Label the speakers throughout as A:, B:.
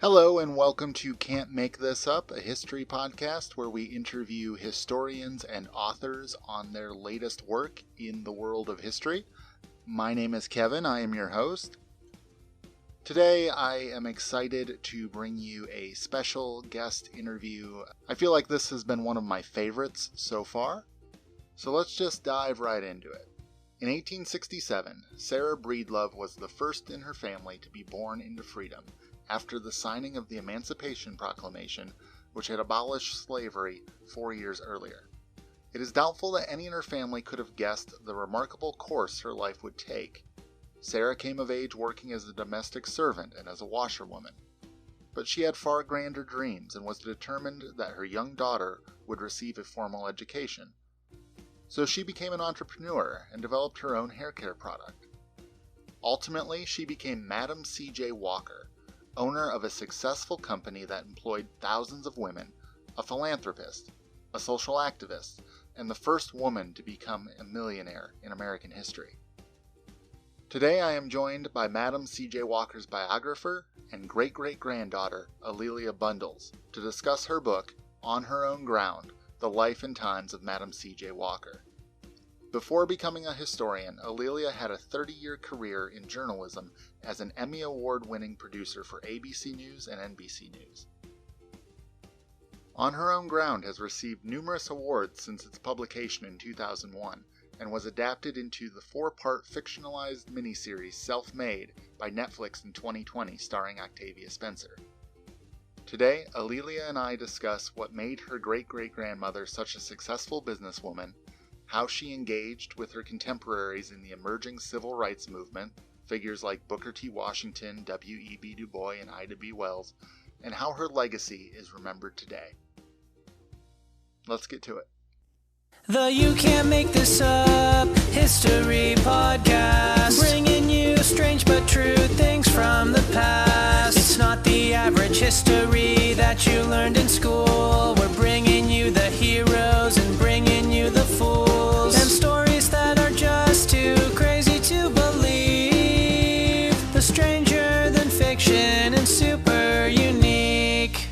A: Hello and welcome to Can't Make This Up, a history podcast where we interview historians and authors on their latest work in the world of history. My name is Kevin, I am your host. Today I am excited to bring you a special guest interview. I feel like this has been one of my favorites so far, so let's just dive right into it. In 1867, Sarah Breedlove was the first in her family to be born into freedom after the signing of the Emancipation Proclamation, which had abolished slavery 4 years earlier. It is doubtful that any in her family could have guessed the remarkable course her life would take. Sarah came of age working as a domestic servant and as a washerwoman. But she had far grander dreams and was determined that her young daughter would receive a formal education. So she became an entrepreneur and developed her own haircare product. Ultimately, she became Madam C.J. Walker, owner of a successful company that employed thousands of women, a philanthropist, a social activist, and the first woman to become a millionaire in American history. Today I am joined by Madam C.J. Walker's biographer and great-great-granddaughter, ALelia Bundles, to discuss her book, On Her Own Ground, The Life and Times of Madam C.J. Walker. Before becoming a historian, ALelia had a 30-year career in journalism as an Emmy Award-winning producer for ABC News and NBC News. On Her Own Ground has received numerous awards since its publication in 2001 and was adapted into the 4-part fictionalized miniseries Self-Made by Netflix in 2020 starring Octavia Spencer. Today, ALelia and I discuss what made her great-great-grandmother such a successful businesswoman, how she engaged with her contemporaries in the emerging civil rights movement, figures like Booker T. Washington, W.E.B. DuBois, and Ida B. Wells, and how her legacy is remembered today. Let's get to it.
B: The You Can't Make This Up History Podcast, bringing you strange but true things from the past. It's not the average history that you learned in school. We're bringing you the heroes and bringing you the fools, and stories that are just too crazy to believe. The stranger than fiction and super unique.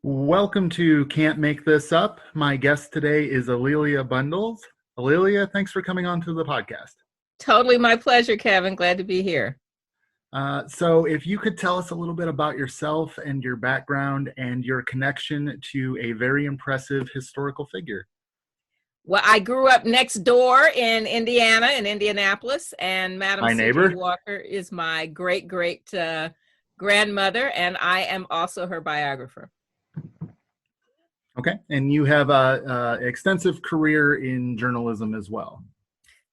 A: Welcome to Can't Make This Up. My guest today is ALelia Bundles. ALelia, thanks for coming on to the podcast.
C: Totally my pleasure, Kevin. Glad to be here.
A: So if you could tell us a little bit about yourself and your background and your connection to a very impressive historical figure.
C: Well, I grew up next door in Indiana, in Indianapolis, and Madam C.J. Walker is my great-great grandmother, and I am also her biographer.
A: Okay, and you have an extensive career in journalism as well.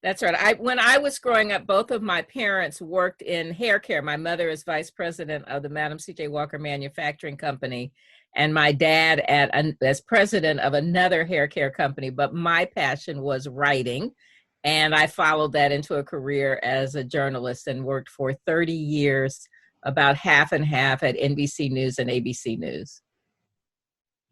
C: That's right. When I was growing up, both of my parents worked in hair care. My mother is vice president of the Madam C.J. Walker Manufacturing Company, and my dad as president of another hair care company. But my passion was writing, and I followed that into a career as a journalist and worked for 30 years, about half and half at NBC News and ABC News.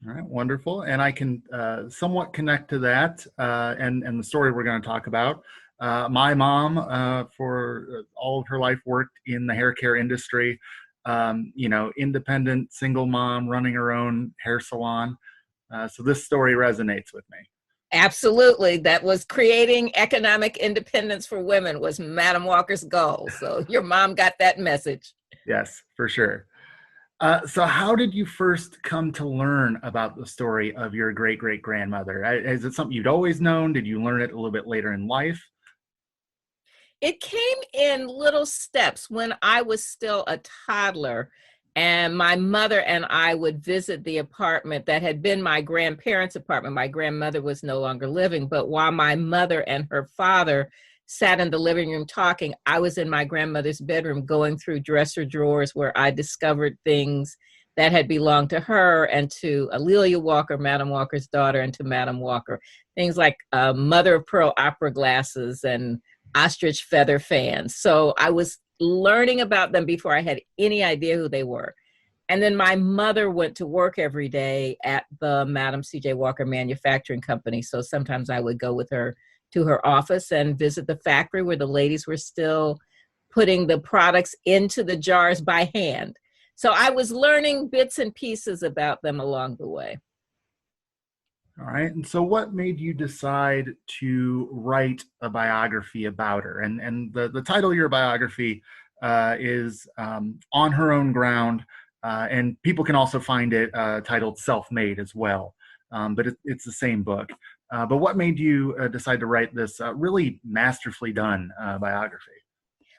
A: All right, wonderful. And I can somewhat connect to that and the story we're going to talk about. My mom, for all of her life, worked in the hair care industry, independent, single mom, running her own hair salon. So this story resonates with me.
C: Absolutely. That was creating economic independence for women was Madam Walker's goal. So your mom got that message.
A: Yes, for sure. So how did you first come to learn about the story of your great-great-grandmother? Is it something you'd always known? Did you learn it a little bit later in life?
C: It came in little steps when I was still a toddler, and my mother and I would visit the apartment that had been my grandparents' apartment. My grandmother was no longer living, but while my mother and her father sat in the living room talking, I was in my grandmother's bedroom going through dresser drawers where I discovered things that had belonged to her and to ALelia Walker, Madam Walker's daughter, and to Madam Walker. Things like mother of pearl opera glasses and ostrich feather fans. So I was learning about them before I had any idea who they were. And then my mother went to work every day at the Madam C.J. Walker Manufacturing Company. So sometimes I would go with her to her office and visit the factory where the ladies were still putting the products into the jars by hand. So I was learning bits and pieces about them along the way.
D: All right. And so what made you decide to write a biography about her? And the title of your biography is On Her Own Ground. And people can also find it titled Self-Made as well. But it's the same book. But what made you decide to write this really masterfully done biography?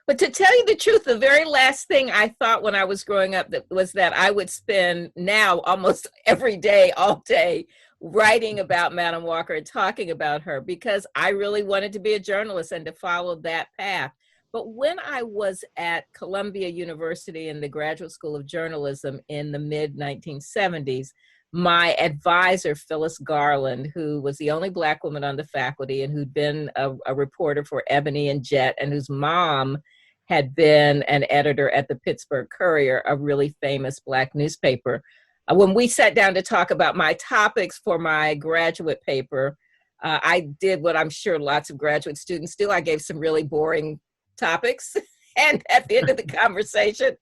C: But to tell you the truth, the very last thing I thought when I was growing up was that I would spend now almost every day, all day, writing about Madam Walker and talking about her, because I really wanted to be a journalist and to follow that path. But when I was at Columbia University in the Graduate School of Journalism in the mid-1970s, my advisor, Phyllis Garland, who was the only Black woman on the faculty and who'd been a reporter for Ebony and Jet, and whose mom had been an editor at the Pittsburgh Courier, a really famous Black newspaper. When we sat down to talk about my topics for my graduate paper, I did what I'm sure lots of graduate students do. I gave some really boring topics. And at the end of the conversation,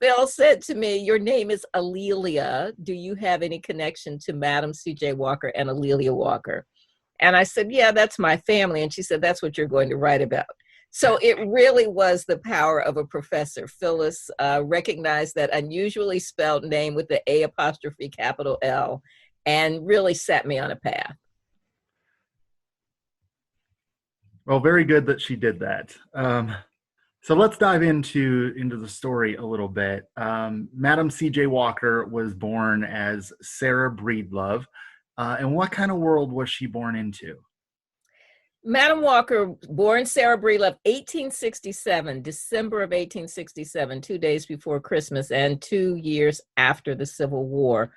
C: Bill said to me, "Your name is ALelia. Do you have any connection to Madam C.J. Walker and ALelia Walker?" And I said, "Yeah, that's my family." And she said, "That's what you're going to write about." So it really was the power of a professor. Phyllis recognized that unusually spelled name with the A''L and really set me on a path.
D: Well, very good that she did that. So let's dive into the story a little bit. Madam C.J. Walker was born as Sarah Breedlove. And what kind of world was she born into?
C: Madam Walker, born Sarah Breedlove, 1867, December of 1867, 2 days before Christmas and 2 years after the Civil War,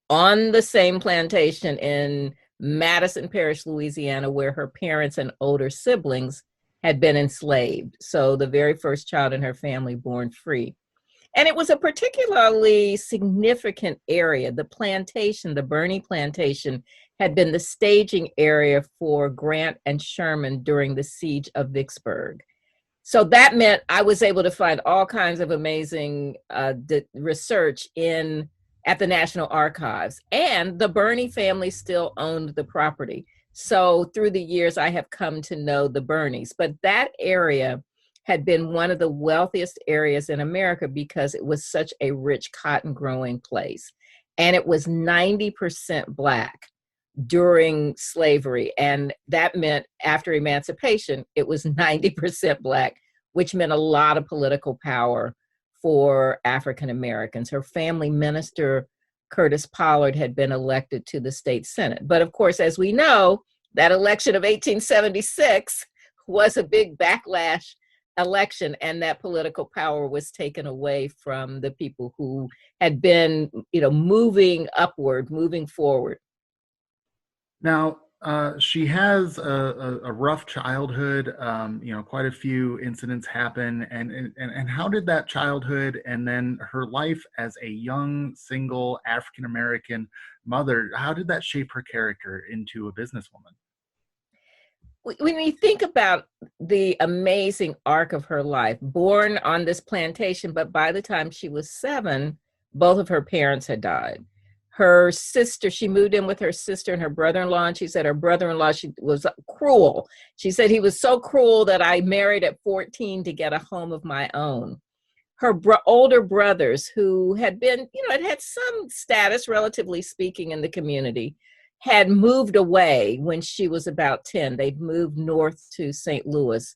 C: on the same plantation in Madison Parish, Louisiana, where her parents and older siblings had been enslaved. So the very first child in her family born free. And it was a particularly significant area. The plantation, the Burney Plantation, had been the staging area for Grant and Sherman during the siege of Vicksburg. So that meant I was able to find all kinds of amazing research at the National Archives. And the Burney family still owned the property. So through the years, I have come to know the Burneys. But that area had been one of the wealthiest areas in America because it was such a rich cotton growing place. And it was 90% Black during slavery. And that meant after emancipation, it was 90% Black, which meant a lot of political power for African Americans. Her family minister, Curtis Pollard, had been elected to the state Senate. But of course, as we know, that election of 1876 was a big backlash election, and that political power was taken away from the people who had been, moving upward, moving forward.
D: Now, she has a rough childhood. Quite a few incidents happen. And how did that childhood and then her life as a young, single African-American mother, how did that shape her character into a businesswoman?
C: When you think about the amazing arc of her life, born on this plantation, but by the time she was 7, both of her parents had died. Her sister, she moved in with her sister and her brother-in-law, and she said her brother-in-law was cruel. She said, "He was so cruel that I married at 14 to get a home of my own." Her older brothers, who had been, had some status, relatively speaking, in the community, had moved away when she was about 10. They'd moved north to St. Louis.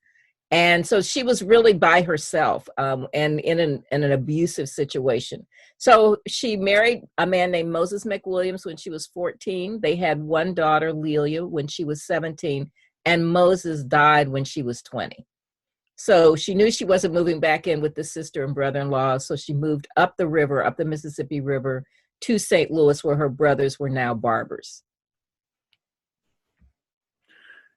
C: And so she was really by herself and in an abusive situation. So she married a man named Moses McWilliams when she was 14. They had one daughter, Lelia, when she was 17, and Moses died when she was 20. So she knew she wasn't moving back in with the sister and brother-in-law. So she moved up the river, up the Mississippi River to St. Louis, where her brothers were now barbers.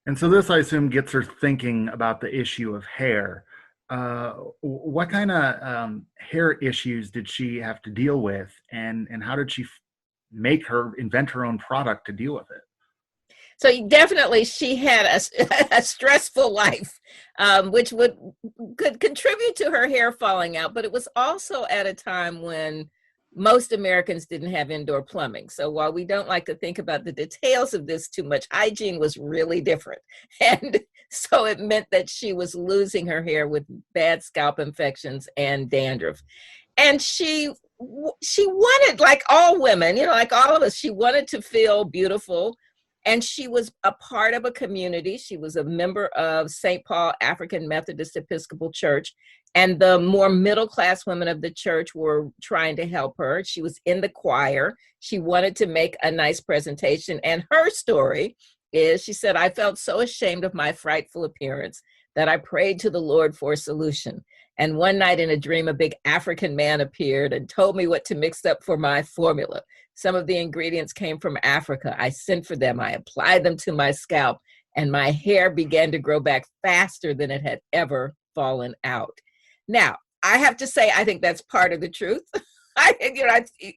D: And so this, I assume, gets her thinking about the issue of hair. What kind of hair issues did she have to deal with, and how did she invent her own product to deal with it?
C: So definitely she had a stressful life, which could contribute to her hair falling out. But it was also at a time when most Americans didn't have indoor plumbing. So while we don't like to think about the details of this too much, hygiene was really different. And so it meant that she was losing her hair with bad scalp infections and dandruff. And she wanted, like all women, like all of us, she wanted to feel beautiful. And she was a part of a community. She was a member of St. Paul African Methodist Episcopal Church. And the more middle-class women of the church were trying to help her. She was in the choir. She wanted to make a nice presentation. And her story is, she said, I felt so ashamed of my frightful appearance that I prayed to the Lord for a solution. And one night in a dream, a big African man appeared and told me what to mix up for my formula. Some of the ingredients came from Africa. I sent for them. I applied them to my scalp, and my hair began to grow back faster than it had ever fallen out. Now, I have to say, I think that's part of the truth.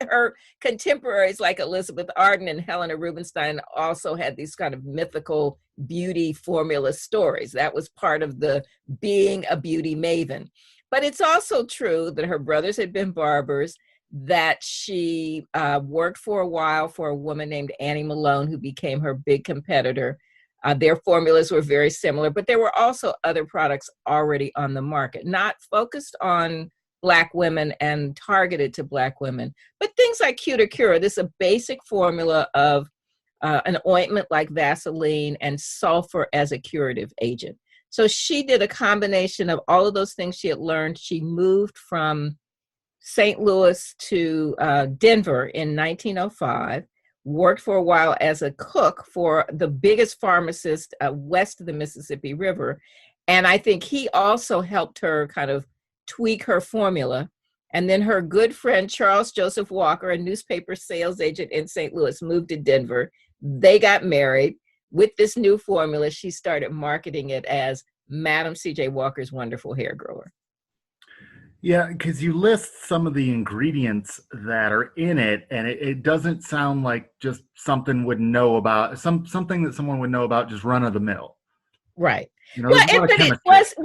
C: Her contemporaries like Elizabeth Arden and Helena Rubinstein also had these kind of mythical beauty formula stories. That was part of the being a beauty maven. But it's also true that her brothers had been barbers, that she worked for a while for a woman named Annie Malone, who became her big competitor. Their formulas were very similar, but there were also other products already on the market, not focused on Black women and targeted to Black women, but things like Cura, this is a basic formula of an ointment like Vaseline and sulfur as a curative agent. So she did a combination of all of those things she had learned. She moved from St. Louis to Denver in 1905, worked for a while as a cook for the biggest pharmacist west of the Mississippi River. And I think he also helped her kind of tweak her formula. And then her good friend, Charles Joseph Walker, a newspaper sales agent in St. Louis, moved to Denver. They got married. With this new formula, she started marketing it as Madam C.J. Walker's Wonderful Hair Grower.
D: Yeah, because you list some of the ingredients that are in it, and it doesn't sound like just something would know about, something that someone would know about just run of the mill.
C: Right.
D: Well,
C: but it was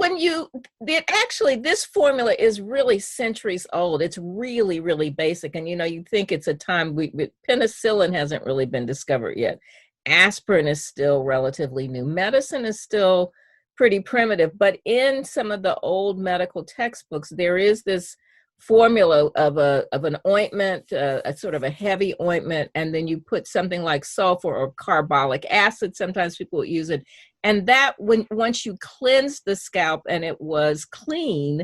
C: actually, this formula is really centuries old. It's really, really basic. And, you think it's a time penicillin hasn't really been discovered yet. Aspirin is still relatively new. Medicine is still pretty primitive, but in some of the old medical textbooks, there is this formula of an ointment, a sort of a heavy ointment, and then you put something like sulfur or carbolic acid. Sometimes people would use it. And that once you cleansed the scalp and it was clean,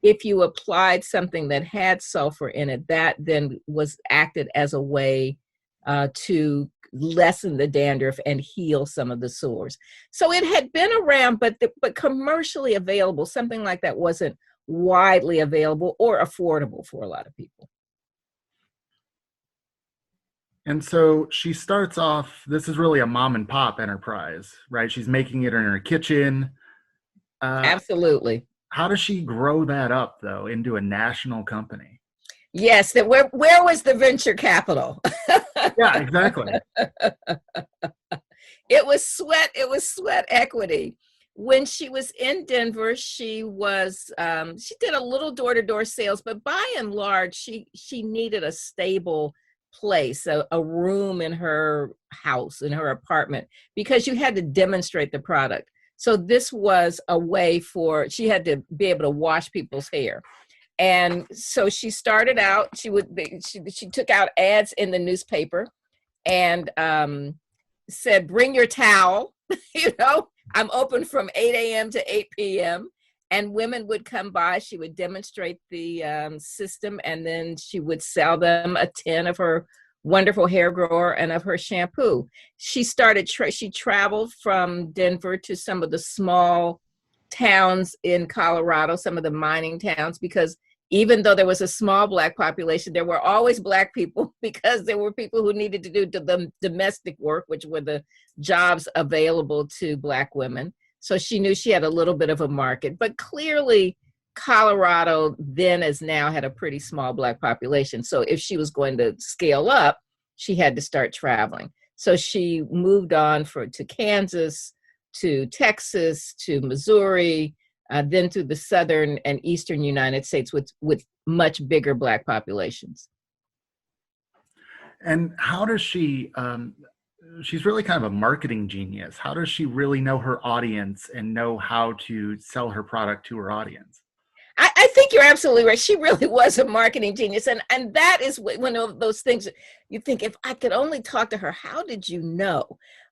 C: if you applied something that had sulfur in it, that then was acted as a way to lessen the dandruff and heal some of the sores. So it had been around, but commercially available, something like that wasn't widely available or affordable for a lot of people.
D: And so she starts off, this is really a mom and pop enterprise, right? She's making it in her kitchen.
C: Absolutely.
D: How does she grow that up, though, into a national company?
C: Yes, where was the venture capital?
D: Yeah, exactly.
C: It was sweat equity. When she was in Denver, she did a little door-to-door sales, but by and large, she needed a stable place, a room in her house, in her apartment, because you had to demonstrate the product. So this was a way she had to be able to wash people's hair. And so she started out, she took out ads in the newspaper and said, bring your towel, I'm open from 8 a.m. to 8 p.m. And women would come by. She would demonstrate the system, and then she would sell them a tin of her wonderful hair grower and of her shampoo. She traveled from Denver to some of the small towns in Colorado, some of the mining towns, because even though there was a small Black population, there were always Black people, because there were people who needed to do the domestic work, which were the jobs available to Black women. So she knew she had a little bit of a market, but clearly Colorado then as now had a pretty small Black population. So if she was going to scale up, she had to start traveling. So she moved on to Kansas, to Texas, to Missouri, then to the southern and eastern United States with much bigger Black populations.
D: And how does she, she's really kind of a marketing genius. How does she really know her audience and know how to sell her product to her audience?
C: I think you're absolutely right. She really was a marketing genius. And that is one of those things you think, if I could only talk to her, how did you know?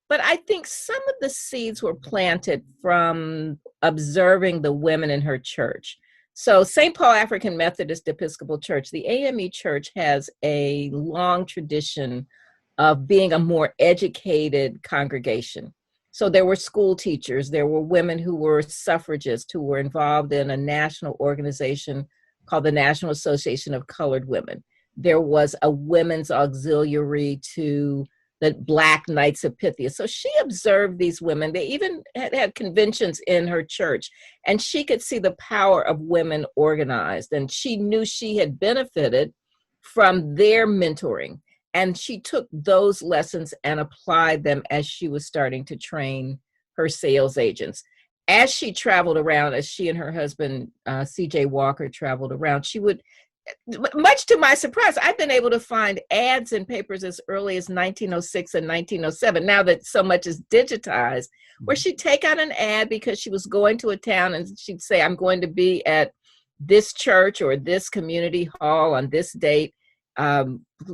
C: But I think some of the seeds were planted from observing the women in her church. So St. Paul African Methodist Episcopal Church, the AME Church, has a long tradition of being a more educated congregation. So there were school teachers, there were women who were suffragists who were involved in a national organization called the National Association of Colored Women. There was a women's auxiliary to the Black Knights of Pythia. So she observed these women. They even had conventions in her church, and she could see the power of women organized. And she knew she had benefited from their mentoring. And she took those lessons and applied them as she was starting to train her sales agents. As she traveled around, as she and her husband, C.J. Walker, traveled around, she would, much to my surprise, I've been able to find ads in papers as early as 1906 and 1907, now that so much is digitized, where she'd take out an ad because she was going to a town and she'd say, I'm going to be at this church or this community hall on this date.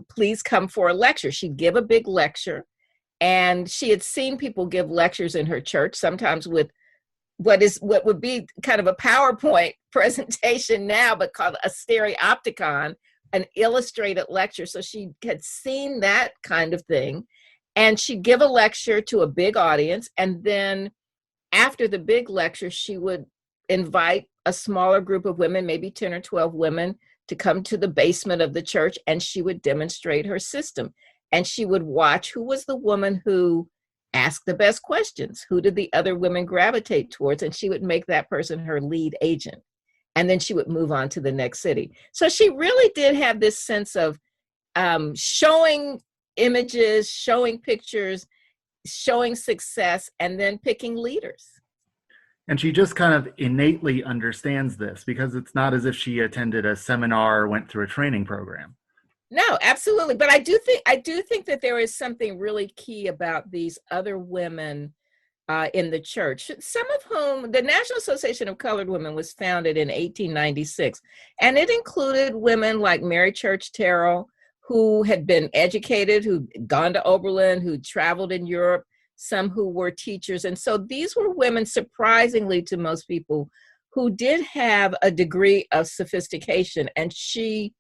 C: Please come for a lecture. She'd give a big lecture, and she had seen people give lectures in her church, sometimes with what would be kind of a PowerPoint presentation now, but called a stereopticon, an illustrated lecture. So she had seen that kind of thing, and she'd give a lecture to a big audience. And then after the big lecture, she would invite a smaller group of women, maybe 10 or 12 women, to come to the basement of the church, and she would demonstrate her system. And she would watch who was the woman who asked the best questions, who did the other women gravitate towards, and she would make that person her lead agent. And then she would move on to the next city. So she really did have this sense of showing images, showing pictures, showing success, and then picking leaders.
D: And she just kind of innately understands this, because it's not as if she attended a seminar or went through a training program.
C: No, absolutely. But I do think that there is something really key about these other women in the church, some of whom the National Association of Colored Women was founded in 1896. And it included women like Mary Church Terrell, who had been educated, who'd gone to Oberlin, who traveled in Europe, some who were teachers. And so these were women, surprisingly to most people, who did have a degree of sophistication. And she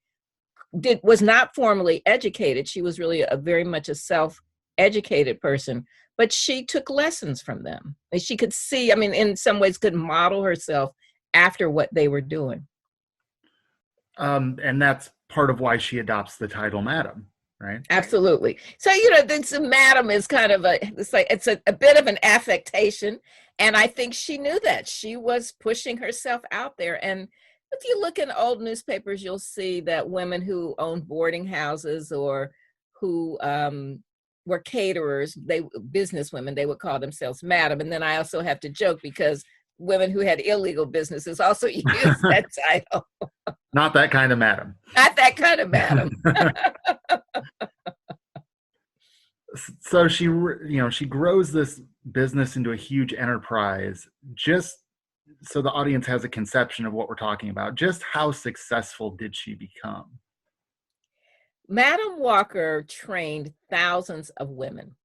C: was not formally educated. She was really very much a self-educated person, but she took lessons from them. And she could see, in some ways could model herself after what they were doing.
D: And that's part of why she adopts the title Madam. Right.
C: Absolutely. So, this Madam is kind of it's a bit of an affectation. And I think she knew that. She was pushing herself out there. And if you look in old newspapers, you'll see that women who owned boarding houses or who were caterers, businesswomen, they would call themselves Madam. And then I also have to joke because women who had illegal businesses also used that title.
D: Not that kind of Madam.
C: Not that kind of Madam.
D: So she grows this business into a huge enterprise. Just so the audience has a conception of what we're talking about, just how successful did she become?
C: Madam Walker trained thousands of women.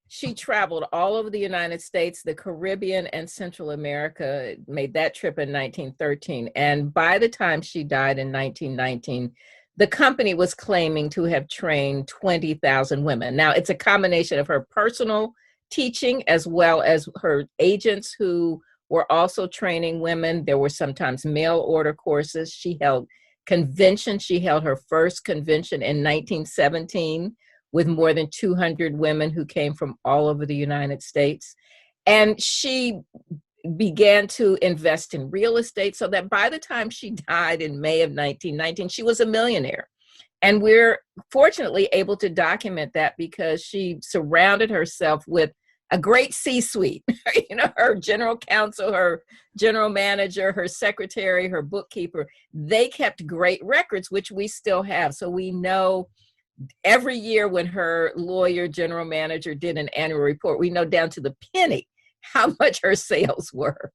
C: She traveled all over the United States, the Caribbean, and Central America, made that trip in 1913. And by the time she died in 1919, the company was claiming to have trained 20,000 women. Now, it's a combination of her personal teaching as well as her agents who were also training women. There were sometimes mail order courses. She held conventions. She held her first convention in 1917 with more than 200 women who came from all over the United States. And she began to invest in real estate so that by the time she died in May of 1919, she was a millionaire. And we're fortunately able to document that because she surrounded herself with a great C-suite, her general counsel, her general manager, her secretary, her bookkeeper. They kept great records, which we still have. So we know every year when her lawyer, general manager did an annual report, we know down to the penny how much her sales were.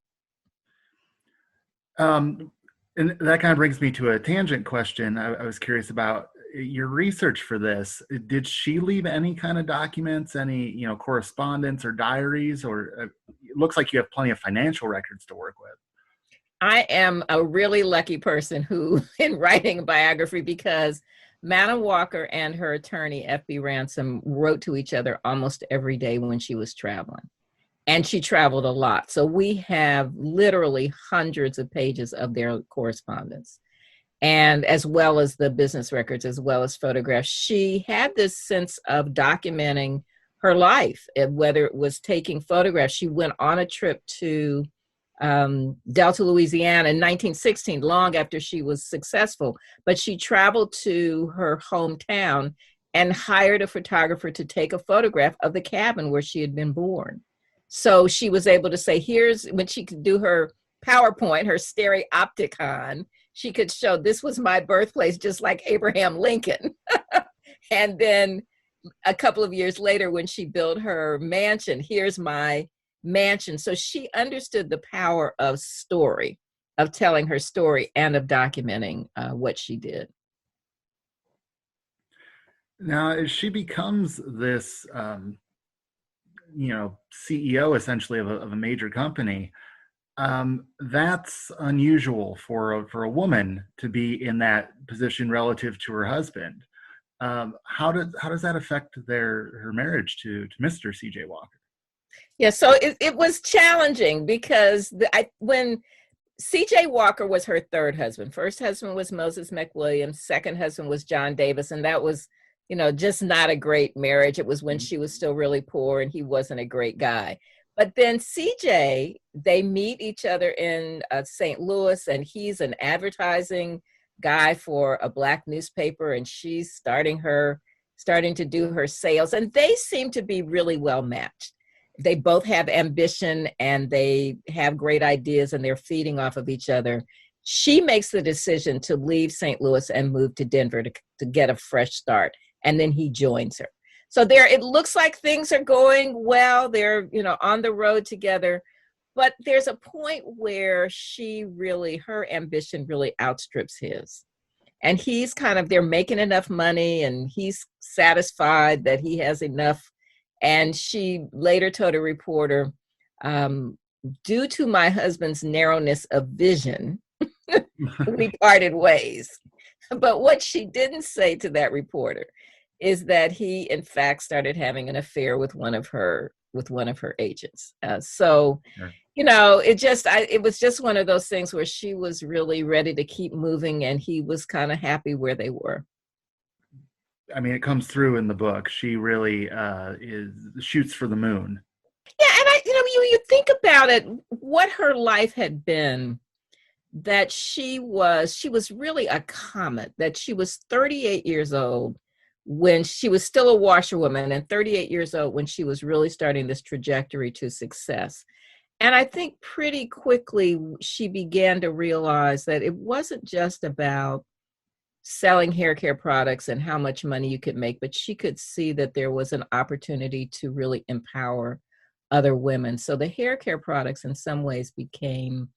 D: And that kind of brings me to a tangent question. I was curious about your research for this. Did she leave any kind of documents, any correspondence or diaries, or it looks like you have plenty of financial records to work with?
C: I am a really lucky person who, in writing a biography, because Madam Walker and her attorney, F.B. Ransom, wrote to each other almost every day when she was traveling. And she traveled a lot. So we have literally hundreds of pages of their correspondence, and as well as the business records, as well as photographs. She had this sense of documenting her life, whether it was taking photographs. She went on a trip to Delta, Louisiana in 1916, long after she was successful, but she traveled to her hometown and hired a photographer to take a photograph of the cabin where she had been born. So she was able to say, when she could do her PowerPoint, her stereopticon, she could show this was my birthplace, just like Abraham Lincoln. And then a couple of years later, when she built her mansion, here's my mansion. So she understood the power of story, of telling her story, and of documenting what she did.
D: Now, as she becomes this, CEO essentially of a major company, that's unusual for a woman to be in that position relative to her husband. How does that affect her marriage to Mr. C.J. Walker?
C: Yeah, so it was challenging because when C.J. Walker was her third husband. First husband was Moses McWilliams. Second husband was John Davis, and that was just not a great marriage. It was when she was still really poor and he wasn't a great guy. But then CJ, they meet each other in St. Louis, and he's an advertising guy for a Black newspaper, and she's starting to do her sales, and they seem to be really well matched. They both have ambition and they have great ideas, and they're feeding off of each other. She makes the decision to leave St. Louis and move to Denver to get a fresh start. And then he joins her. So it looks like things are going well. They're, on the road together. But there's a point where her ambition really outstrips his. And they're making enough money, and he's satisfied that he has enough. And she later told a reporter, due to my husband's narrowness of vision, we parted ways. But what she didn't say to that reporter is that he, in fact, started having an affair with one of her agents. Sure. It was just one of those things where she was really ready to keep moving, and he was kind of happy where they were.
D: I mean, it comes through in the book. She really shoots for the moon.
C: Yeah, and you think about it, what her life had been. That she was really a comet. That she was 38 years old when she was still a washerwoman, and 38 years old when she was really starting this trajectory to success. And I think pretty quickly she began to realize that it wasn't just about selling hair care products and how much money you could make, but she could see that there was an opportunity to really empower other women. So the hair care products in some ways became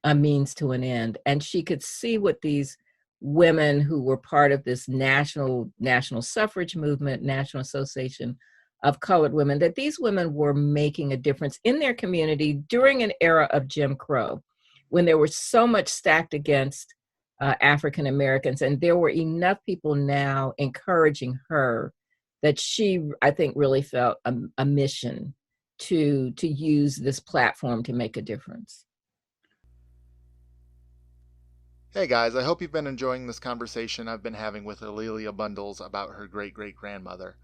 C: a means to an end. And she could see what these women who were part of this national suffrage movement, National Association of Colored Women, that these women were making a difference in their community during an era of Jim Crow, when there was so much stacked against African Americans. And there were enough people now encouraging her that she, I think, really felt a mission to use this platform to make a difference.
A: Hey guys, I hope you've been enjoying this conversation I've been having with ALelia Bundles about her great-great-grandmother.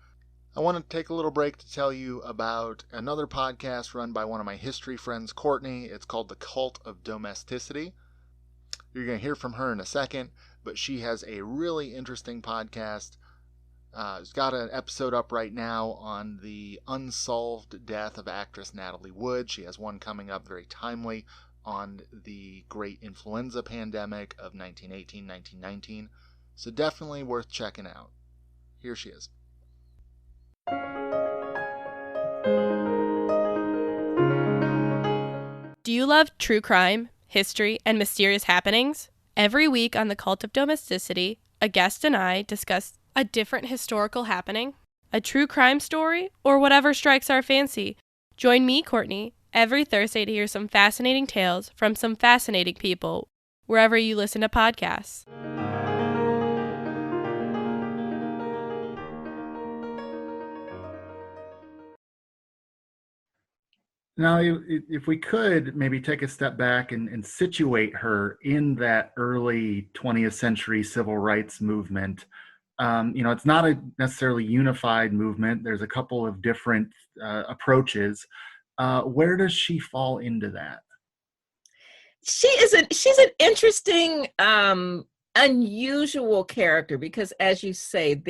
A: I want to take a little break to tell you about another podcast run by one of my history friends, Courtney. It's called The Cult of Domesticity. You're going to hear from her in a second, but she has a really interesting podcast. It's got an episode up right now on the unsolved death of actress Natalie Wood. She has one coming up very timely on the great influenza pandemic of 1918-1919. So definitely worth checking out. Here she is.
E: Do you love true crime, history, and mysterious happenings? Every week on The Cult of Domesticity, a guest and I discuss a different historical happening, a true crime story, or whatever strikes our fancy. Join me, Courtney, every Thursday to hear some fascinating tales from some fascinating people, wherever you listen to podcasts.
D: Now, if we could maybe take a step back and situate her in that early 20th century civil rights movement, it's not a necessarily unified movement. There's a couple of different approaches. Where does she fall into that?
C: She's an interesting, unusual character because, as you say,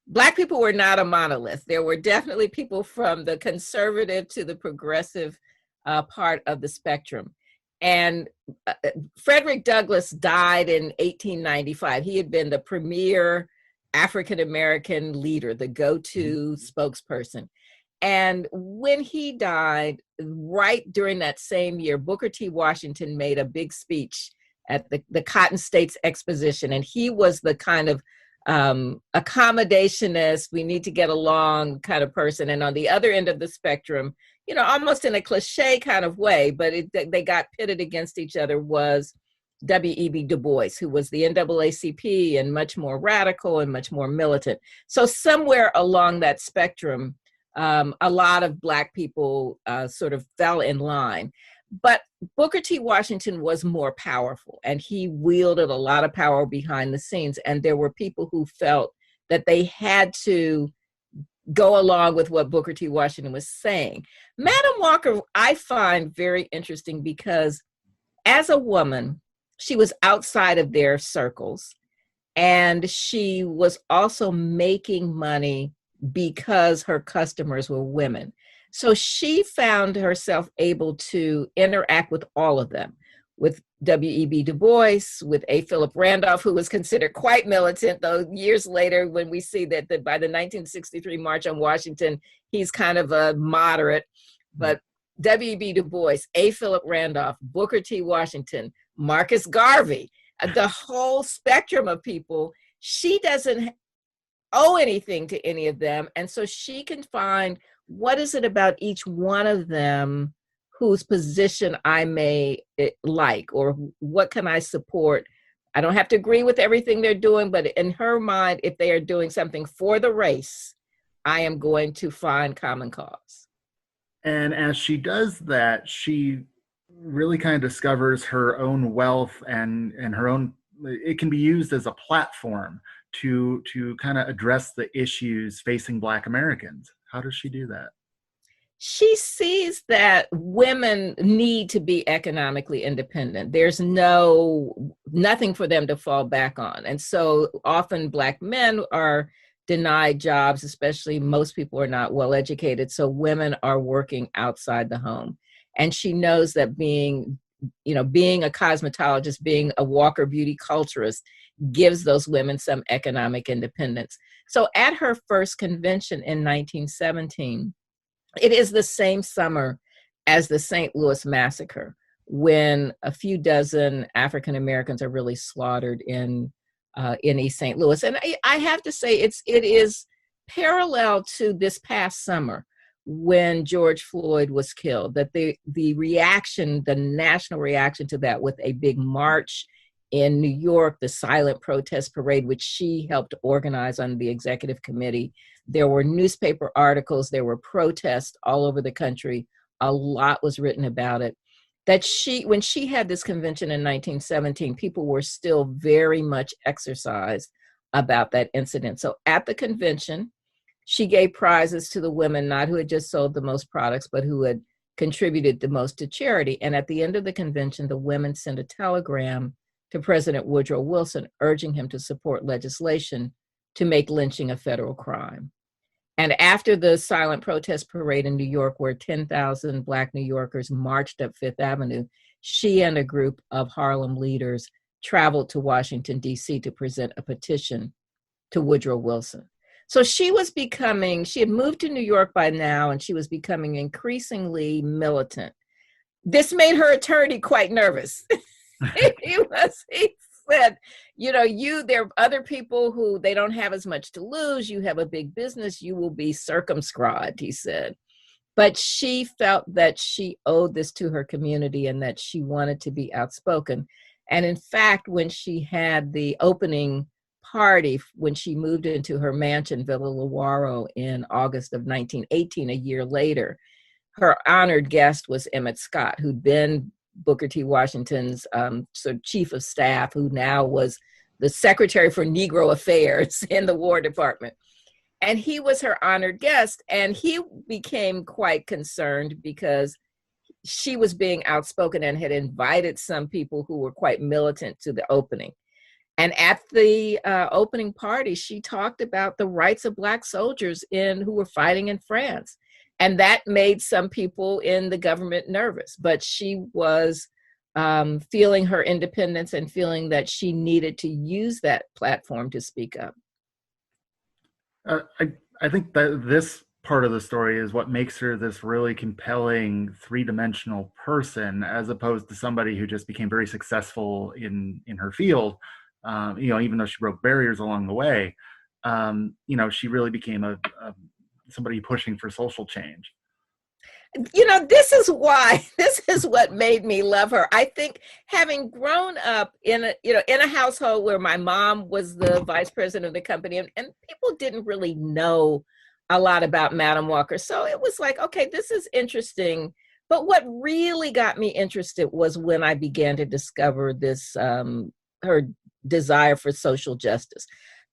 C: Black people were not a monolith. There were definitely people from the conservative to the progressive part of the spectrum. And Frederick Douglass died in 1895. He had been the premier African-American leader, the go-to spokesperson. And when he died, right during that same year, Booker T. Washington made a big speech at the Cotton States Exposition. And he was the kind of accommodationist, we need to get along kind of person. And on the other end of the spectrum, almost in a cliche kind of way, but they got pitted against each other, was W.E.B. DuBois, who was the NAACP and much more radical and much more militant. So somewhere along that spectrum, a lot of Black people sort of fell in line. But Booker T. Washington was more powerful, and he wielded a lot of power behind the scenes. And there were people who felt that they had to go along with what Booker T. Washington was saying. Madam Walker, I find very interesting because as a woman, she was outside of their circles, and she was also making money because her customers were women. So she found herself able to interact with all of them, with W.E.B. Du Bois, with A. Philip Randolph, who was considered quite militant, though years later, when we see that by the 1963 March on Washington, he's kind of a moderate. But W.E.B. Du Bois, A. Philip Randolph, Booker T. Washington, Marcus Garvey, the whole spectrum of people, she doesn't owe anything to any of them. And so she can find, what is it about each one of them whose position I may like, or what can I support? I don't have to agree with everything they're doing, but in her mind, if they are doing something for the race, I am going to find common cause.
D: And as she does that, she really kind of discovers her own wealth and her own, it can be used as a platform to kind of address the issues facing Black Americans. How does she do that?
C: She sees that women need to be economically independent. There's nothing for them to fall back on. And so often Black men are denied jobs, especially most people are not well educated. So women are working outside the home. And she knows that being a cosmetologist, being a Walker beauty culturist gives those women some economic independence. So at her first convention in 1917, it is the same summer as the St. Louis Massacre, when a few dozen African Americans are really slaughtered in East St. Louis. And I have to say, it is parallel to this past summer when George Floyd was killed, that the reaction, the national reaction to that, with a big march in New York, the silent protest parade, which she helped organize on the executive committee. There were newspaper articles, there were protests all over the country. A lot was written about it. That when she had this convention in 1917, people were still very much exercised about that incident. So at the convention, she gave prizes to the women, not who had just sold the most products, but who had contributed the most to charity. And at the end of the convention, the women sent a telegram to President Woodrow Wilson, urging him to support legislation to make lynching a federal crime. And after the silent protest parade in New York, where 10,000 Black New Yorkers marched up Fifth Avenue, she and a group of Harlem leaders traveled to Washington, D.C. to present a petition to Woodrow Wilson. So she had moved to New York by now, and she was becoming increasingly militant. This made her attorney quite nervous. He said, there are other people who they don't have as much to lose. You have a big business, you will be circumscribed, he said. But she felt that she owed this to her community and that she wanted to be outspoken. And in fact, when she had the opening party, when she moved into her mansion, Villa Lawaro, in August of 1918, a year later, her honored guest was Emmett Scott, who'd been Booker T. Washington's chief of staff, who now was the Secretary for Negro Affairs in the War Department. And he was her honored guest, and he became quite concerned because she was being outspoken and had invited some people who were quite militant to the opening. And at the opening party, she talked about the rights of Black soldiers who were fighting in France. And that made some people in the government nervous. But she was feeling her independence and feeling that she needed to use that platform to speak up.
D: I think that this part of the story is what makes her this really compelling three-dimensional person, as opposed to somebody who just became very successful in her field. Even though she broke barriers along the way, she really became somebody pushing for social change.
C: This is what made me love her. I think having grown up in a household where my mom was the vice president of the company, and people didn't really know a lot about Madam Walker. So it was like, okay, this is interesting. But what really got me interested was when I began to discover this, her desire for social justice.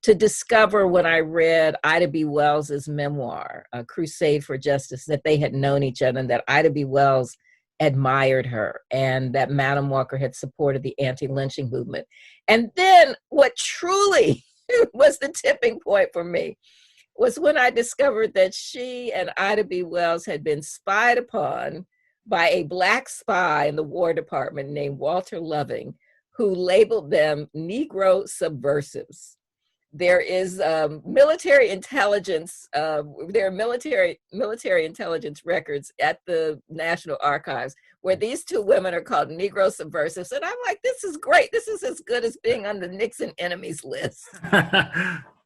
C: To discover when I read Ida B. Wells's memoir, A Crusade for Justice, that they had known each other and that Ida B. Wells admired her and that Madam Walker had supported the anti-lynching movement. And then what truly was the tipping point for me was when I discovered that she and Ida B. Wells had been spied upon by a Black spy in the War Department named Walter Loving, who labeled them Negro subversives. There is military intelligence. There are military intelligence records at the National Archives where these two women are called Negro subversives, and I'm like, this is great. This is as good as being on the Nixon enemies list.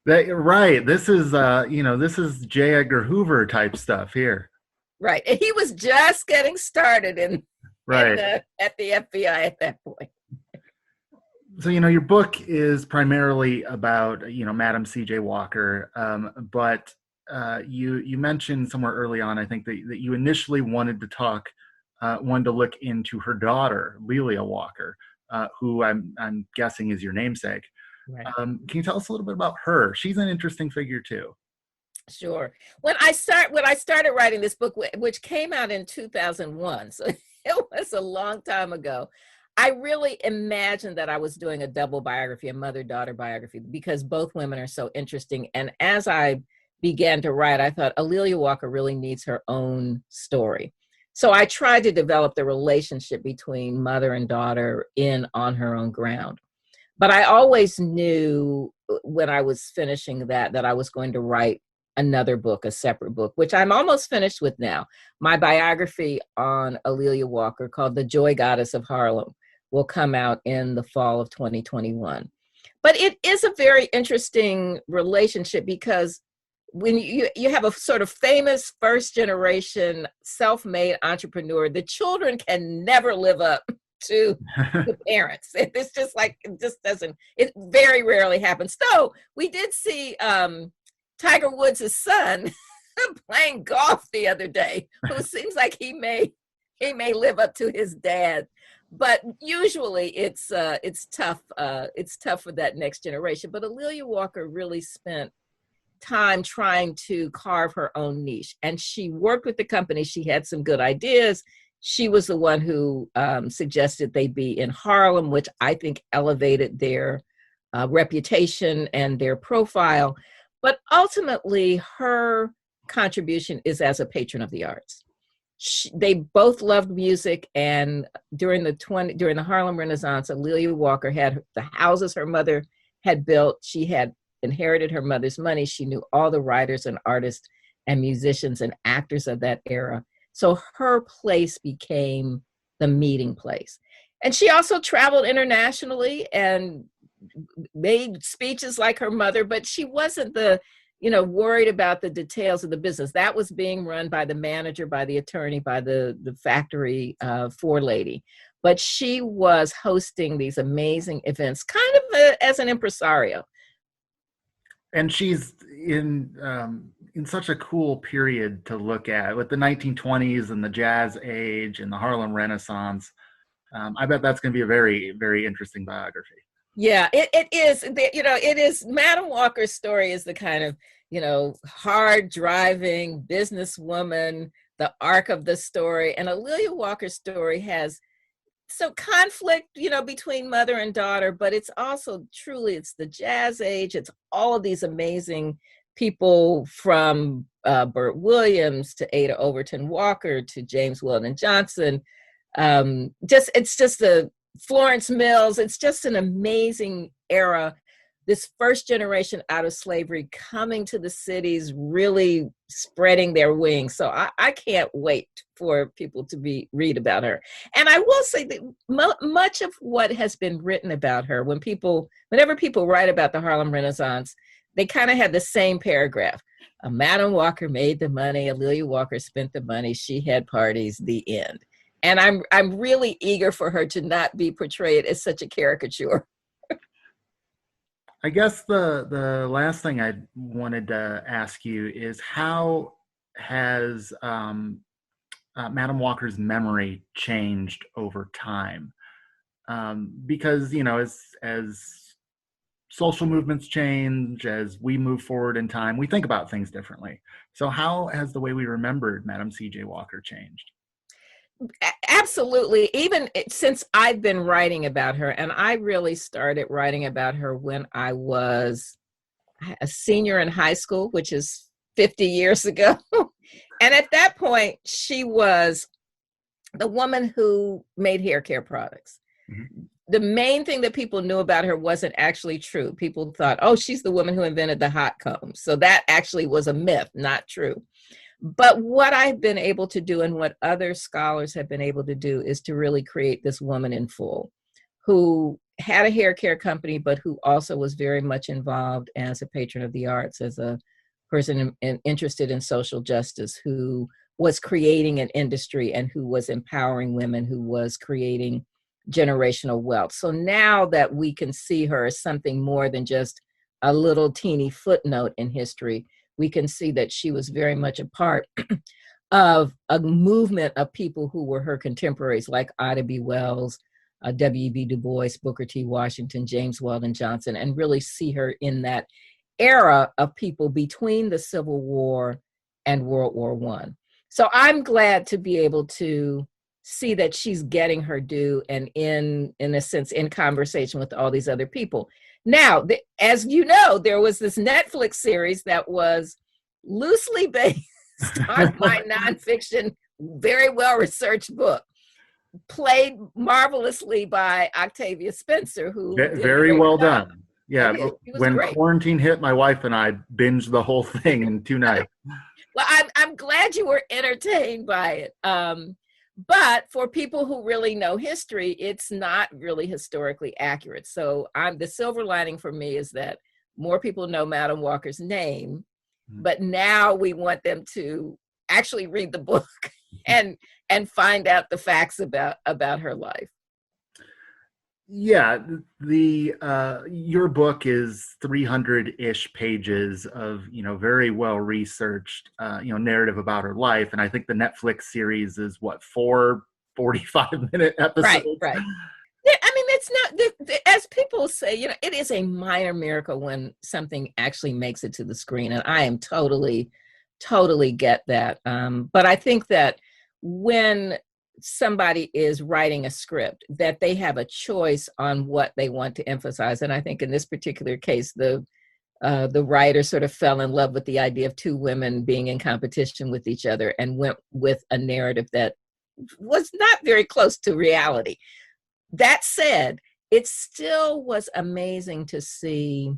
D: Right. This is this is J. Edgar Hoover type stuff here.
C: Right, and he was just getting started at the FBI at that point.
D: So, your book is primarily about, Madam C.J. Walker, but you mentioned somewhere early on, I think, that you initially wanted to look into her daughter, Leah Walker, who I'm guessing is your namesake.
C: Right.
D: Can you tell us a little bit about her? She's an interesting figure too.
C: Sure. When I started writing this book, which came out in 2001, so it was a long time ago, I really imagined that I was doing a double biography, a mother-daughter biography, because both women are so interesting. And as I began to write, I thought ALelia Walker really needs her own story. So I tried to develop the relationship between mother and daughter on her own ground. But I always knew when I was finishing that I was going to write another book, a separate book, which I'm almost finished with now. My biography on ALelia Walker, called The Joy Goddess of Harlem, will come out in the fall of 2021. But it is a very interesting relationship because when you have a sort of famous first generation self-made entrepreneur, the children can never live up to the parents. It's just like, it very rarely happens. So we did see Tiger Woods' son playing golf the other day, who seems like he may live up to his dad. But usually it's tough. It's tough for that next generation. But ALelia Walker really spent time trying to carve her own niche. And she worked with the company. She had some good ideas. She was the one who suggested they be in Harlem, which I think elevated their reputation and their profile. But ultimately, her contribution is as a patron of the arts. They both loved music, and during the Harlem Renaissance, ALelia Walker had the houses her mother had built. She had inherited her mother's money. She knew all the writers and artists and musicians and actors of that era. So her place became the meeting place. And she also traveled internationally and made speeches like her mother, but she wasn't worried about the details of the business. That was being run by the manager, by the attorney, by the factory forelady. But she was hosting these amazing events, kind of as an impresario.
D: And she's in such a cool period to look at with the 1920s and the Jazz Age and the Harlem Renaissance. I bet that's going to be a very, very interesting biography.
C: Yeah, it is. It is. Madam Walker's story is the kind of, hard driving businesswoman, the arc of the story. And ALelia Walker's story has some conflict, between mother and daughter, but it's also it's the Jazz Age. It's all of these amazing people from Burt Williams to Ada Overton Walker to James Weldon Johnson. It's just a Florence Mills. It's just an amazing era. This first generation out of slavery coming to the cities, really spreading their wings. So I can't wait for people to read about her. And I will say that much of what has been written about her, whenever people write about the Harlem Renaissance, they kind of have the same paragraph. Madam Walker made the money. ALelia Walker spent the money. She had parties. The end. And I'm really eager for her to not be portrayed as such a caricature.
D: I guess the last thing I wanted to ask you is how has Madam Walker's memory changed over time? Because as social movements change, as we move forward in time, we think about things differently. So how has the way we remembered Madam C.J. Walker changed?
C: Absolutely. Even since I've been writing about her, and I really started writing about her when I was a senior in high school, which is 50 years ago. And at that point, she was the woman who made hair care products. Mm-hmm. The main thing that people knew about her wasn't actually true. People thought, oh, she's the woman who invented the hot comb. So that actually was a myth, not true. But what I've been able to do and what other scholars have been able to do is to really create this woman in full who had a hair care company, but who also was very much involved as a patron of the arts, as a person interested in social justice, who was creating an industry and who was empowering women, who was creating generational wealth. So now that we can see her as something more than just a little teeny footnote in history, we can see that she was very much a part of a movement of people who were her contemporaries, like Ida B. Wells, W.E.B. DuBois, Booker T. Washington, James Weldon Johnson, and really see her in that era of people between the Civil War and World War I. So I'm glad to be able to see that she's getting her due and in a sense, in conversation with all these other people. Now, as you know, there was this Netflix series that was loosely based on my nonfiction, very well-researched book, played marvelously by Octavia Spencer, who
D: very well done. Yeah, when
C: great.
D: Quarantine hit, my wife and I binged the whole thing in 2 nights.
C: Well, I'm glad you were entertained by it. But for people who really know history, it's not really historically accurate. So the silver lining for me is that more people know Madam Walker's name, but now we want them to actually read the book and find out the facts about her life.
D: Yeah, your book is 300-ish pages of very well researched narrative about her life, and I think the Netflix series is 4 45-minute episodes.
C: Right. Yeah, I mean, it's not, as people say, it is a minor miracle when something actually makes it to the screen, and I am totally get that. But I think that when somebody is writing a script, that they have a choice on what they want to emphasize. And I think in this particular case, the writer sort of fell in love with the idea of two women being in competition with each other and went with a narrative that was not very close to reality. That said, it still was amazing to see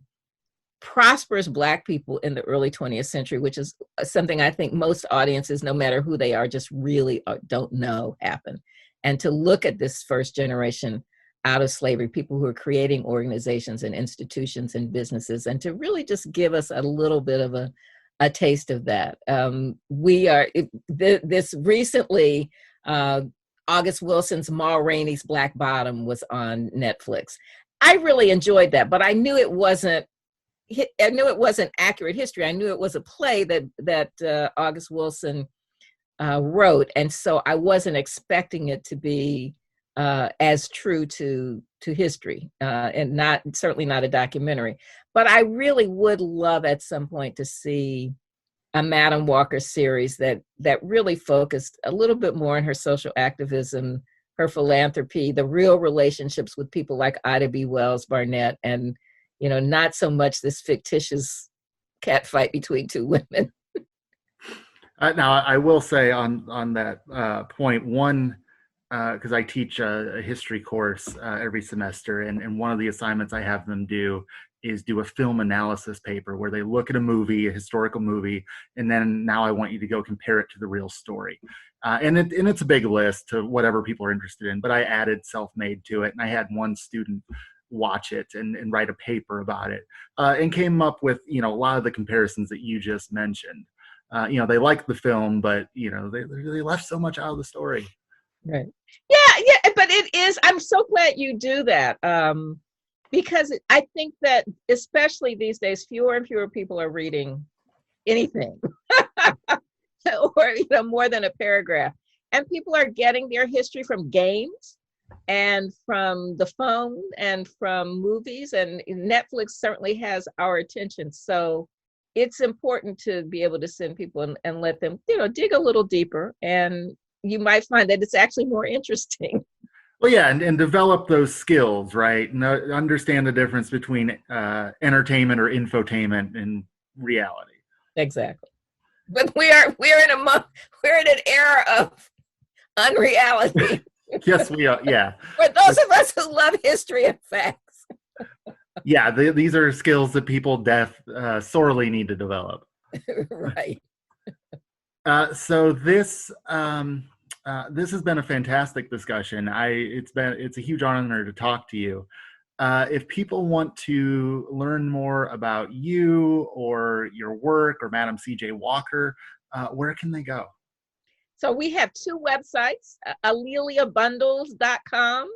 C: prosperous Black people in the early 20th century, which is something I think most audiences, no matter who they are, just really don't know happened. And to look at this first generation out of slavery, people who are creating organizations and institutions and businesses, and to really just give us a little bit of a taste of that. This recently, August Wilson's Ma Rainey's Black Bottom was on Netflix. I really enjoyed that, but I knew it wasn't accurate history. I knew it was a play that August Wilson wrote, and so I wasn't expecting it to be as true to history, and certainly not a documentary. But I really would love at some point to see a Madam Walker series that really focused a little bit more on her social activism, her philanthropy, the real relationships with people like Ida B. Wells Barnett, and not so much this fictitious catfight between two women.
D: Now, I will say on that point, one, because I teach a history course every semester, and one of the assignments I have them do is do a film analysis paper where they look at a movie, a historical movie, and then now I want you to go compare it to the real story. And it's a big list to whatever people are interested in, but I added self-made to it, and I had one student watch it and write a paper about it, and came up with a lot of the comparisons that you just mentioned. They liked the film, but they left so much out of the story.
C: Right. Yeah, but it is. I'm so glad you do that, because I think that especially these days, fewer and fewer people are reading anything, or more than a paragraph, and people are getting their history from games and from the phone and from movies, and Netflix certainly has our attention. So it's important to be able to send people and let them, dig a little deeper, and you might find that it's actually more interesting.
D: Well, yeah, and develop those skills, right? And understand the difference between entertainment or infotainment and reality.
C: Exactly. But we're in an era of unreality.
D: Yes, we are. Yeah.
C: For those of us who love history and facts.
D: Yeah, these are skills that people sorely need to develop.
C: Right.
D: So this has been a fantastic discussion. It's a huge honor to talk to you. If people want to learn more about you or your work or Madam C.J. Walker, where can they go?
C: So we have two websites, ALeliaBundles.com,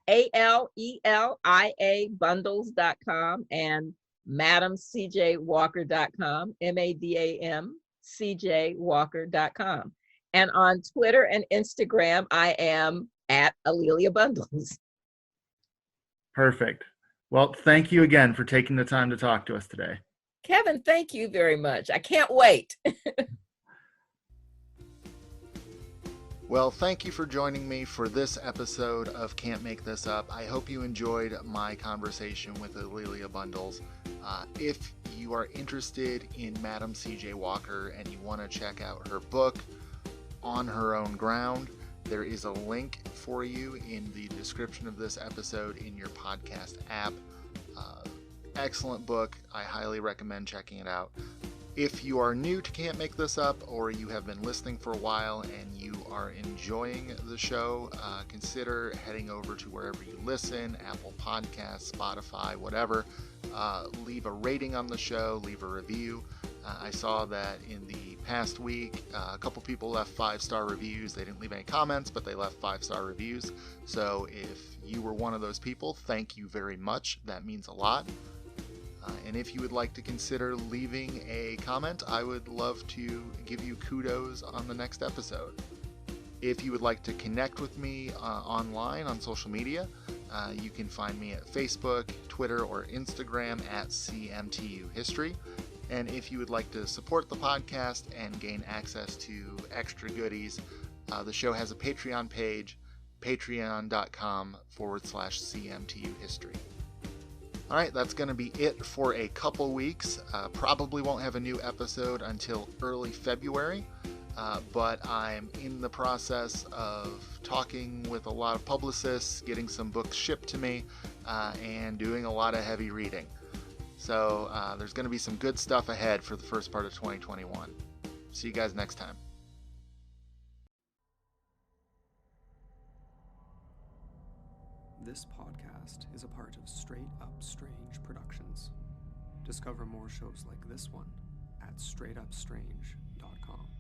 C: ALELIA Bundles.com, and MadamCJWalker.com, MadamCJWalker.com. And on Twitter and Instagram, I am at ALelia Bundles.
D: Perfect. Well, thank you again for taking the time to talk to us today.
C: Kevin, thank you very much. I can't wait.
A: Well, thank you for joining me for this episode of Can't Make This Up. I hope you enjoyed my conversation with ALelia Bundles. If you are interested in Madam C.J. Walker and you want to check out her book, On Her Own Ground, there is a link for you in the description of this episode in your podcast app. Excellent book. I highly recommend checking it out. If you are new to Can't Make This Up, or you have been listening for a while and you are enjoying the show, consider heading over to wherever you listen, Apple Podcasts, Spotify, whatever. Leave a rating on the show, leave a review. I saw that in the past week, a couple people left 5-star reviews. They didn't leave any comments, but they left 5-star reviews. So if you were one of those people, thank you very much. That means a lot. And if you would like to consider leaving a comment, I would love to give you kudos on the next episode. If you would like to connect with me online on social media, you can find me at Facebook, Twitter, or Instagram at CMTU History. And if you would like to support the podcast and gain access to extra goodies, The show has a Patreon page, patreon.com/CMTU history. All right, that's going to be it for a couple weeks. Probably won't have a new episode until early February, but I'm in the process of talking with a lot of publicists, getting some books shipped to me, and doing a lot of heavy reading. So there's going to be some good stuff ahead for the first part of 2021. See you guys next time.
F: This podcast is a part of Straight Up Strange Productions. Discover more shows like this one at straightupstrange.com.